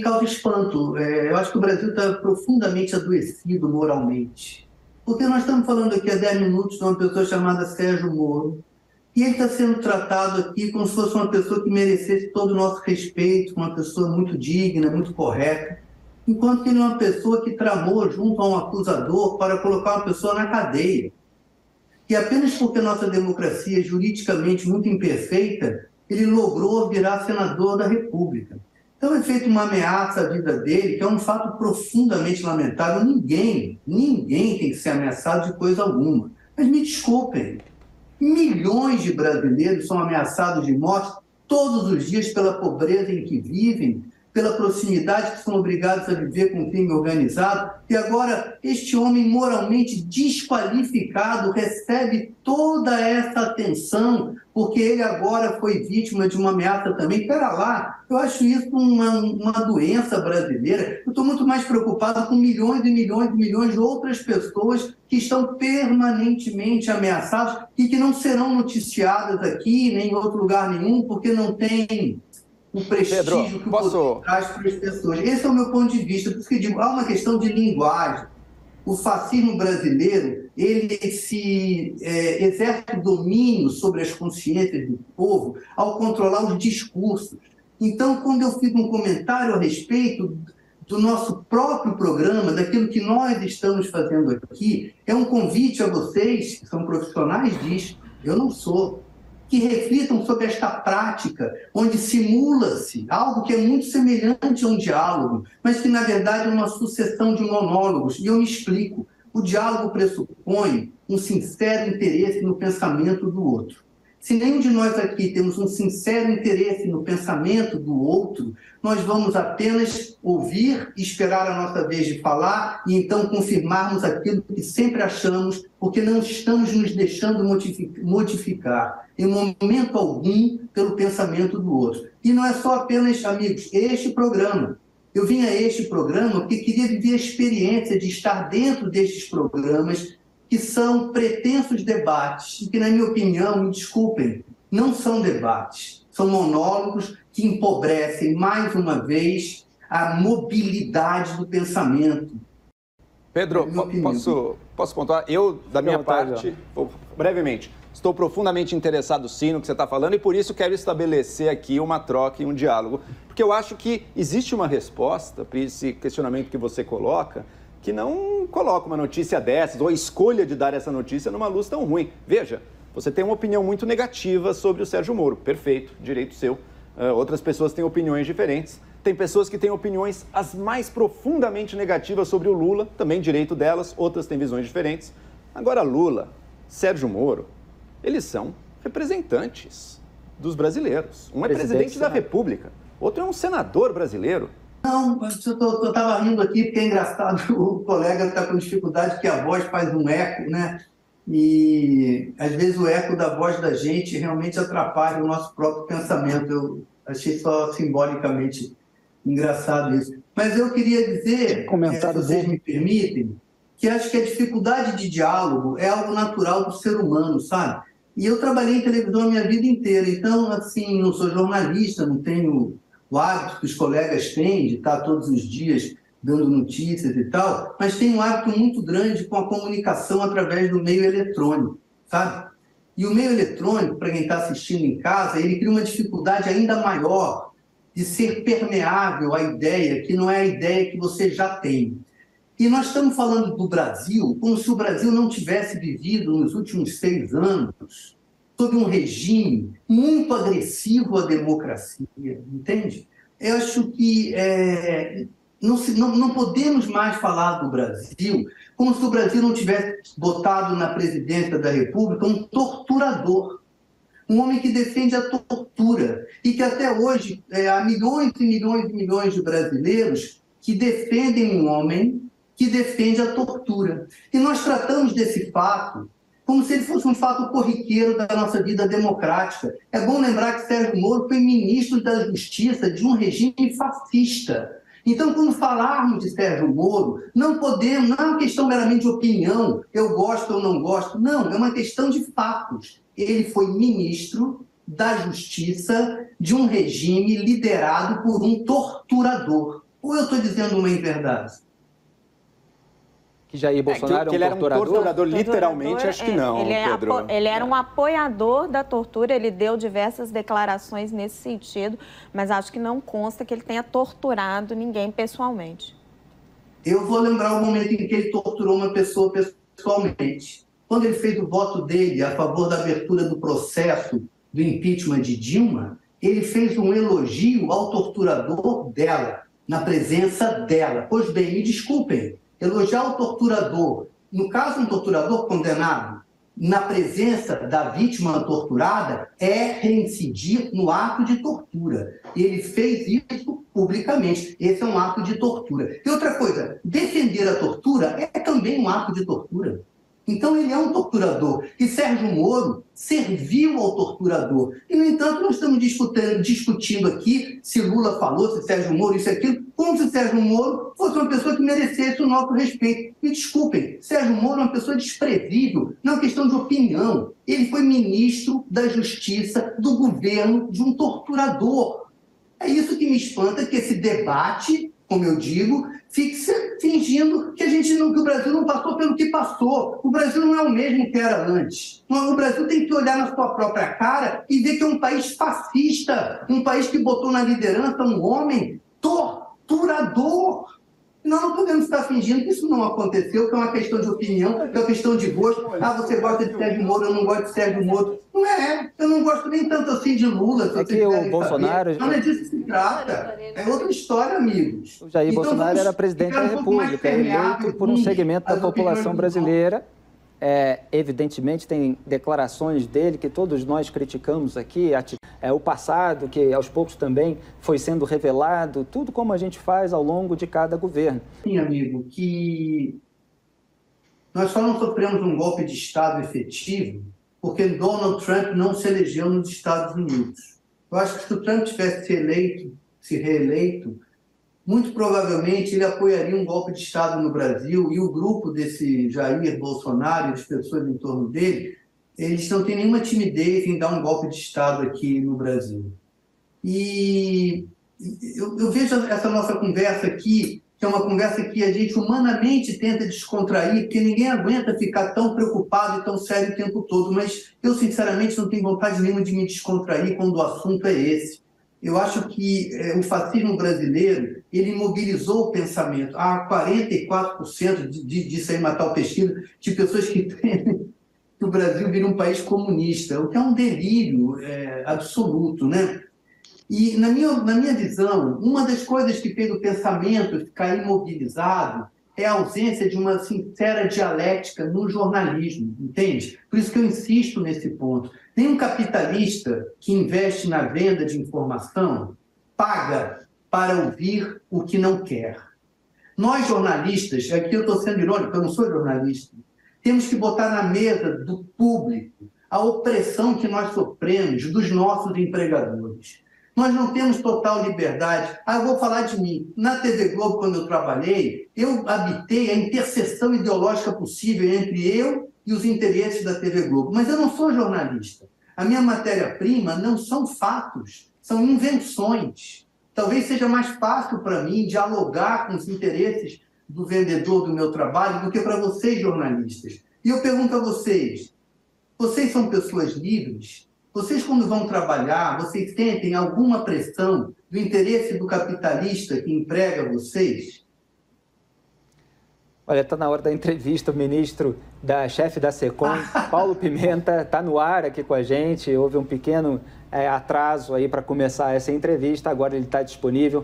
causa espanto. Eu acho que o Brasil está profundamente adoecido moralmente. Porque nós estamos falando aqui há 10 minutos de uma pessoa chamada Sérgio Moro, e ele está sendo tratado aqui como se fosse uma pessoa que merecesse todo o nosso respeito, uma pessoa muito digna, muito correta, enquanto que ele é uma pessoa que tramou junto a um acusador para colocar uma pessoa na cadeia. E apenas porque nossa democracia é juridicamente muito imperfeita, ele logrou virar senador da República. Então é feita uma ameaça à vida dele, que é um fato profundamente lamentável. Ninguém tem que ser ameaçado de coisa alguma. Mas me desculpem, milhões de brasileiros são ameaçados de morte todos os dias pela pobreza em que vivem, pela proximidade que são obrigados a viver com o crime organizado, e agora este homem moralmente desqualificado recebe toda essa atenção, porque ele agora foi vítima de uma ameaça também. Pera lá, eu acho isso uma doença brasileira. Eu estou muito mais preocupado com milhões e milhões e milhões de outras pessoas que estão permanentemente ameaçadas e que não serão noticiadas aqui, nem em outro lugar nenhum, porque não tem o prestígio Pedro, que o poder traz para as pessoas. Esse é o meu ponto de vista. Por isso que digo, há uma questão de linguagem. O fascismo brasileiro, ele exerce domínio sobre as consciências do povo ao controlar os discursos. Então, quando eu fiz um comentário a respeito do nosso próprio programa, daquilo que nós estamos fazendo aqui, é um convite a vocês, que são profissionais disso, eu não sou, que reflitam sobre esta prática, onde simula-se algo que é muito semelhante a um diálogo, mas que, na verdade, é uma sucessão de monólogos. E eu me explico. O diálogo pressupõe um sincero interesse no pensamento do outro. Se nenhum de nós aqui temos um sincero interesse no pensamento do outro, nós vamos apenas ouvir, esperar a nossa vez de falar e então confirmarmos aquilo que sempre achamos, porque não estamos nos deixando modificar em momento algum pelo pensamento do outro. E não é só apenas, amigos, este programa. Eu vim a este programa porque queria viver a experiência de estar dentro destes programas que são pretensos debates, e que, na minha opinião, me desculpem, não são debates, são monólogos que empobrecem, mais uma vez, a mobilidade do pensamento. Pedro, posso pontuar? Eu, da minha parte, brevemente, estou profundamente interessado, sim, no que você está falando, e por isso quero estabelecer aqui uma troca e um diálogo, porque eu acho que existe uma resposta para esse questionamento que você coloca, que não coloca uma notícia dessas, ou a escolha de dar essa notícia numa luz tão ruim. Veja, você tem uma opinião muito negativa sobre o Sérgio Moro. Perfeito, direito seu. Outras pessoas têm opiniões diferentes. Tem pessoas que têm opiniões as mais profundamente negativas sobre o Lula, também direito delas, outras têm visões diferentes. Agora, Lula, Sérgio Moro, eles são representantes dos brasileiros. Um é presidente da República, outro é um senador brasileiro. Não, eu estava rindo aqui porque é engraçado, o colega está com dificuldade que a voz faz um eco, né? E às vezes o eco da voz da gente realmente atrapalha o nosso próprio pensamento. Eu achei só simbolicamente engraçado isso. Mas eu queria dizer, se vocês me permitem, que acho que a dificuldade de diálogo é algo natural do ser humano, sabe? E eu trabalhei em televisão a minha vida inteira, então, assim, não sou jornalista, não tenho o hábito que os colegas têm de estar todos os dias dando notícias e tal, mas tem um hábito muito grande com a comunicação através do meio eletrônico, sabe? E o meio eletrônico, para quem está assistindo em casa, ele cria uma dificuldade ainda maior de ser permeável à ideia, que não é a ideia que você já tem. E nós estamos falando do Brasil como se o Brasil não tivesse vivido nos últimos 6 anos sob um regime muito agressivo à democracia, entende? Eu acho que não podemos mais falar do Brasil como se o Brasil não tivesse botado na presidência da República um torturador, um homem que defende a tortura, e que até hoje há milhões e milhões e milhões de brasileiros que defendem um homem que defende a tortura. E nós tratamos desse fato como se ele fosse um fato corriqueiro da nossa vida democrática. É bom lembrar que Sérgio Moro foi ministro da Justiça de um regime fascista. Então, quando falarmos de Sérgio Moro, não é uma questão meramente de opinião, eu gosto ou não gosto, não, é uma questão de fatos. Ele foi ministro da Justiça de um regime liderado por um torturador. Ou eu estou dizendo uma inverdade? Que Jair Bolsonaro que ele era um torturador, literalmente, acho que não, Pedro. Ele era um apoiador da tortura, ele deu diversas declarações nesse sentido, mas acho que não consta que ele tenha torturado ninguém pessoalmente. Eu vou lembrar o momento em que ele torturou uma pessoa pessoalmente. Quando ele fez o voto dele a favor da abertura do processo do impeachment de Dilma, ele fez um elogio ao torturador dela, na presença dela. Pois bem, me desculpem, elogiar o torturador, no caso um torturador condenado, na presença da vítima torturada, é reincidir no ato de tortura. Ele fez isso publicamente. Esse é um ato de tortura. E outra coisa, defender a tortura é também um ato de tortura. Então, ele é um torturador. E Sérgio Moro serviu ao torturador. E, no entanto, nós estamos discutindo aqui se Lula falou, se Sérgio Moro, isso e aquilo, como se Sérgio Moro fosse uma pessoa que merecesse o nosso respeito. Me desculpem, Sérgio Moro é uma pessoa desprezível, não é uma questão de opinião. Ele foi ministro da Justiça do governo de um torturador. É isso que me espanta, que esse debate, como eu digo, fique fingindo que o Brasil não passou pelo que passou. O Brasil não é o mesmo que era antes. O Brasil tem que olhar na sua própria cara e ver que é um país fascista, um país que botou na liderança um homem torturador. Nós não podemos estar fingindo que isso não aconteceu, que é uma questão de opinião, que é uma questão de gosto. Ah, você gosta de Sérgio Moro, eu não gosto de Sérgio Moro. Não é, eu não gosto nem tanto assim de Lula. É que o Bolsonaro... Não é disso que se trata. É outra história, amigos. O Jair Bolsonaro era presidente da República, eleito por um segmento da população brasileira. Evidentemente, tem declarações dele que todos nós criticamos aqui, o passado, que aos poucos também foi sendo revelado, tudo como a gente faz ao longo de cada governo. Sim, amigo, que nós só não sofremos um golpe de Estado efetivo porque Donald Trump não se elegeu nos Estados Unidos. Eu acho que se o Trump tivesse se reeleito, muito provavelmente ele apoiaria um golpe de Estado no Brasil, e o grupo desse Jair Bolsonaro e as pessoas em torno dele, eles não têm nenhuma timidez em dar um golpe de Estado aqui no Brasil. E eu vejo essa nossa conversa aqui, que é uma conversa que a gente humanamente tenta descontrair, porque ninguém aguenta ficar tão preocupado e tão sério o tempo todo, mas eu, sinceramente, não tenho vontade nenhuma de me descontrair quando o assunto é esse. Eu acho que o fascismo brasileiro, ele mobilizou o pensamento. Há 44% disso aí, matar o pesquisa, de pessoas que temem que o Brasil vire um país comunista, o que é um delírio absoluto, né? E, na minha visão, uma das coisas que fez o pensamento ficar imobilizado é a ausência de uma sincera dialética no jornalismo, entende? Por isso que eu insisto nesse ponto. Nenhum capitalista que investe na venda de informação paga para ouvir o que não quer. Nós, jornalistas, aqui eu estou sendo irônico, eu não sou jornalista, temos que botar na mesa do público a opressão que nós sofremos dos nossos empregadores. Nós não temos total liberdade. Eu vou falar de mim. Na TV Globo, quando eu trabalhei, eu habitei a interseção ideológica possível entre eu e os interesses da TV Globo. Mas eu não sou jornalista. A minha matéria-prima não são fatos, são invenções. Talvez seja mais fácil para mim dialogar com os interesses do vendedor do meu trabalho do que para vocês, jornalistas. E eu pergunto a vocês, vocês são pessoas livres? Vocês, quando vão trabalhar, vocês sentem alguma pressão do interesse do capitalista que emprega vocês? Olha, está na hora da entrevista, o ministro chefe da SECOM, Paulo Pimenta, está no ar aqui com a gente. Houve um pequeno atraso aí para começar essa entrevista, agora ele está disponível.